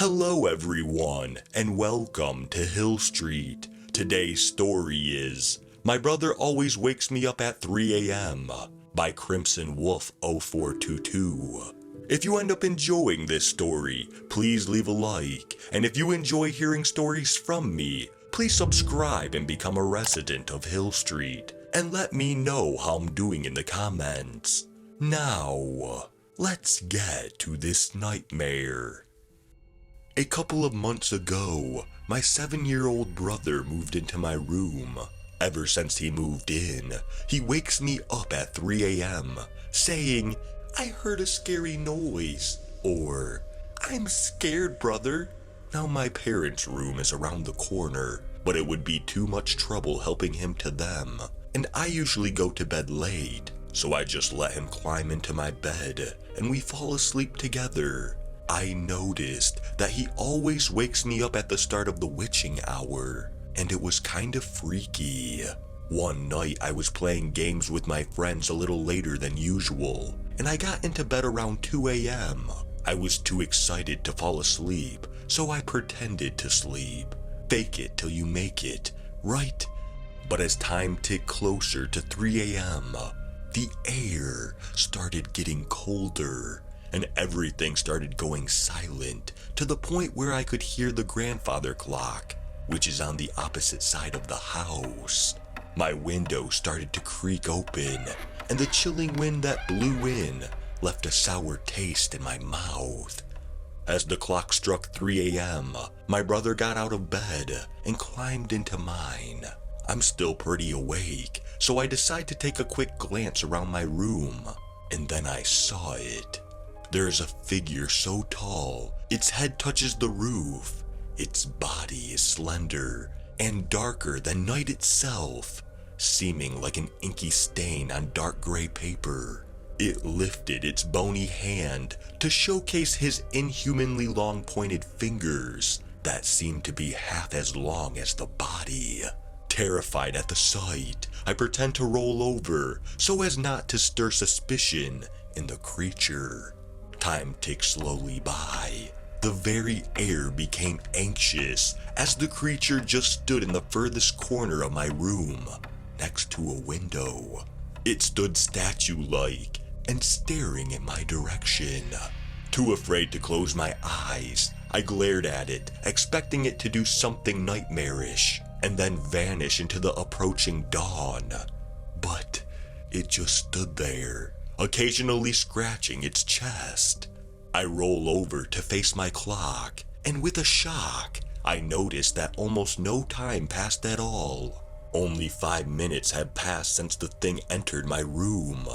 Hello everyone, and welcome to Hill Street. Today's story is My Brother Always Wakes Me Up at 3 a.m. by Crimson Wolf 0422. If you end up enjoying this story, please leave a like, and if you enjoy hearing stories from me, please subscribe and become a resident of Hill Street, and let me know how I'm doing in the comments. Now, let's get to this nightmare. A couple of months ago, my 7-year-old brother moved into my room. Ever since he moved in, he wakes me up at 3 a.m. saying, "I heard a scary noise," or, "I'm scared, brother." Now my parents' room is around the corner, but it would be too much trouble helping him to them, and I usually go to bed late, so I just let him climb into my bed, and we fall asleep together. I noticed that he always wakes me up at the start of the witching hour, and it was kind of freaky. One night I was playing games with my friends a little later than usual, and I got into bed around 2 a.m. I was too excited to fall asleep, so I pretended to sleep. Fake it till you make it, right? But as time ticked closer to 3 a.m., the air started getting colder, and everything started going silent to the point where I could hear the grandfather clock, which is on the opposite side of the house. My window started to creak open, and the chilling wind that blew in left a sour taste in my mouth. As the clock struck 3 a.m., my brother got out of bed and climbed into mine. I'm still pretty awake, so I decide to take a quick glance around my room, and then I saw it. There's a figure so tall, its head touches the roof. Its body is slender and darker than night itself, seeming like an inky stain on dark gray paper. It lifted its bony hand to showcase his inhumanly long pointed fingers that seemed to be half as long as the body. Terrified at the sight, I pretend to roll over so as not to stir suspicion in the creature. Time ticks slowly by. The very air became anxious as the creature just stood in the furthest corner of my room, next to a window. It stood statue-like and staring in my direction. Too afraid to close my eyes, I glared at it, expecting it to do something nightmarish, and then vanish into the approaching dawn. But it just stood there, occasionally scratching its chest. I roll over to face my clock, and with a shock, I notice that almost no time passed at all. Only 5 minutes had passed since the thing entered my room.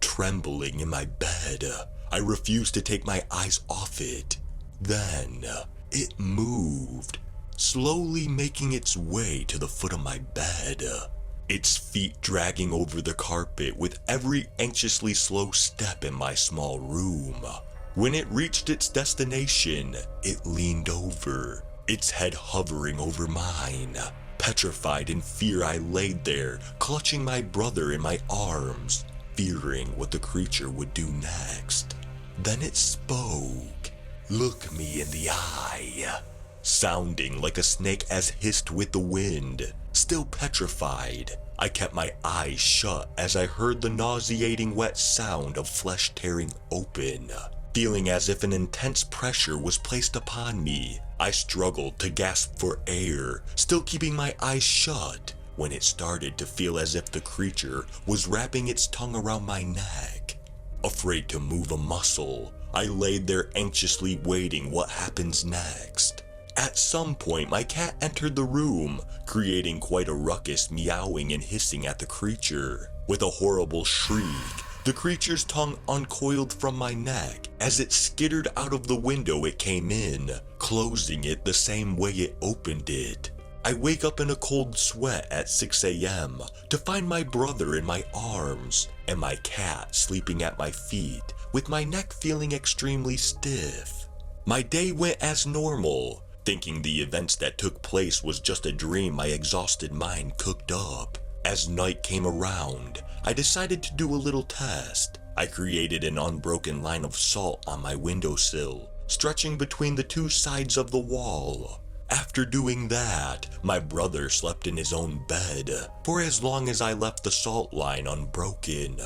Trembling in my bed, I refused to take my eyes off it. Then, it moved, slowly making its way to the foot of my bed. Its feet dragging over the carpet with every anxiously slow step in my small room. When it reached its destination, it leaned over, its head hovering over mine. Petrified in fear, I laid there, clutching my brother in my arms, fearing what the creature would do next. Then it spoke. "Look me in the eye," sounding like a snake as hissed with the wind. Still petrified, I kept my eyes shut as I heard the nauseating wet sound of flesh tearing open. Feeling as if an intense pressure was placed upon me, I struggled to gasp for air, still keeping my eyes shut, when it started to feel as if the creature was wrapping its tongue around my neck. Afraid to move a muscle, I laid there anxiously waiting what happens next. At some point, my cat entered the room, creating quite a ruckus, meowing and hissing at the creature. With a horrible shriek, the creature's tongue uncoiled from my neck as it skittered out of the window it came in, closing it the same way it opened it. I wake up in a cold sweat at 6 a.m. to find my brother in my arms and my cat sleeping at my feet, with my neck feeling extremely stiff. My day went as normal, thinking the events that took place was just a dream my exhausted mind cooked up. As night came around, I decided to do a little test. I created an unbroken line of salt on my windowsill, stretching between the two sides of the wall. After doing that, my brother slept in his own bed for as long as I left the salt line unbroken.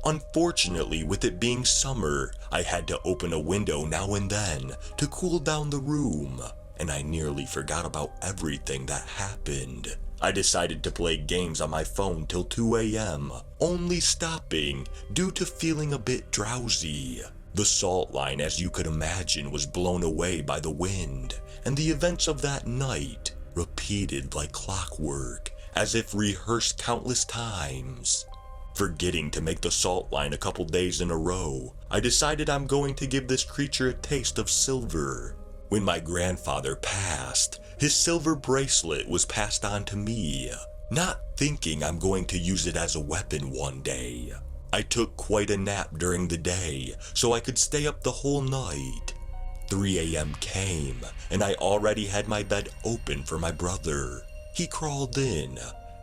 Unfortunately, with it being summer, I had to open a window now and then to cool down the room, and I nearly forgot about everything that happened. I decided to play games on my phone till 2 a.m., only stopping due to feeling a bit drowsy. The salt line, as you could imagine, was blown away by the wind, and the events of that night repeated like clockwork, as if rehearsed countless times. Forgetting to make the salt line a couple days in a row, I decided I'm going to give this creature a taste of silver. When my grandfather passed, his silver bracelet was passed on to me, not thinking I'm going to use it as a weapon one day. I took quite a nap during the day so I could stay up the whole night. 3 a.m. came, and I already had my bed open for my brother. He crawled in,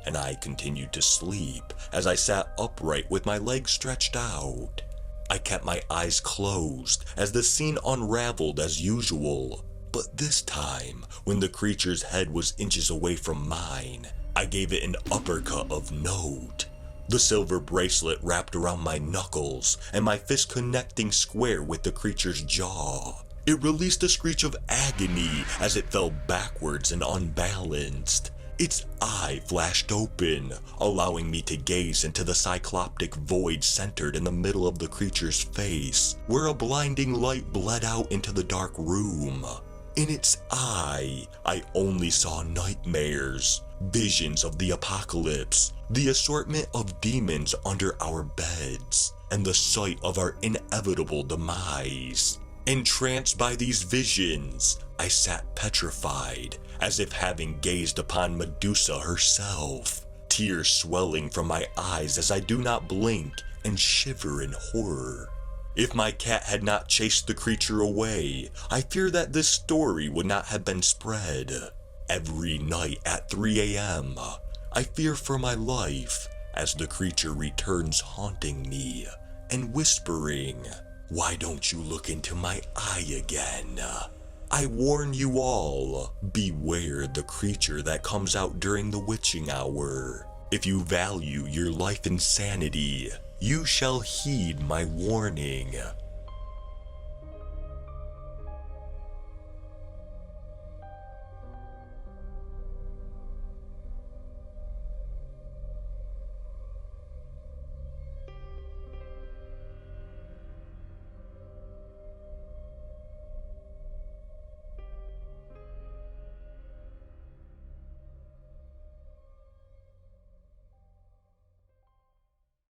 and I continued to sleep as I sat upright with my legs stretched out. I kept my eyes closed as the scene unraveled as usual, but this time, when the creature's head was inches away from mine, I gave it an uppercut of note. The silver bracelet wrapped around my knuckles and my fist connecting square with the creature's jaw. It released a screech of agony as it fell backwards and unbalanced. Its eye flashed open, allowing me to gaze into the cycloptic void centered in the middle of the creature's face, where a blinding light bled out into the dark room. In its eye, I only saw nightmares, visions of the apocalypse, the assortment of demons under our beds, and the sight of our inevitable demise. Entranced by these visions, I sat petrified, as if having gazed upon Medusa herself, tears swelling from my eyes as I do not blink and shiver in horror. If my cat had not chased the creature away, I fear that this story would not have been spread. Every night at 3 a.m., I fear for my life as the creature returns haunting me and whispering, "Why don't you look into my eye again?" I warn you all, beware the creature that comes out during the witching hour. If you value your life and sanity, you shall heed my warning.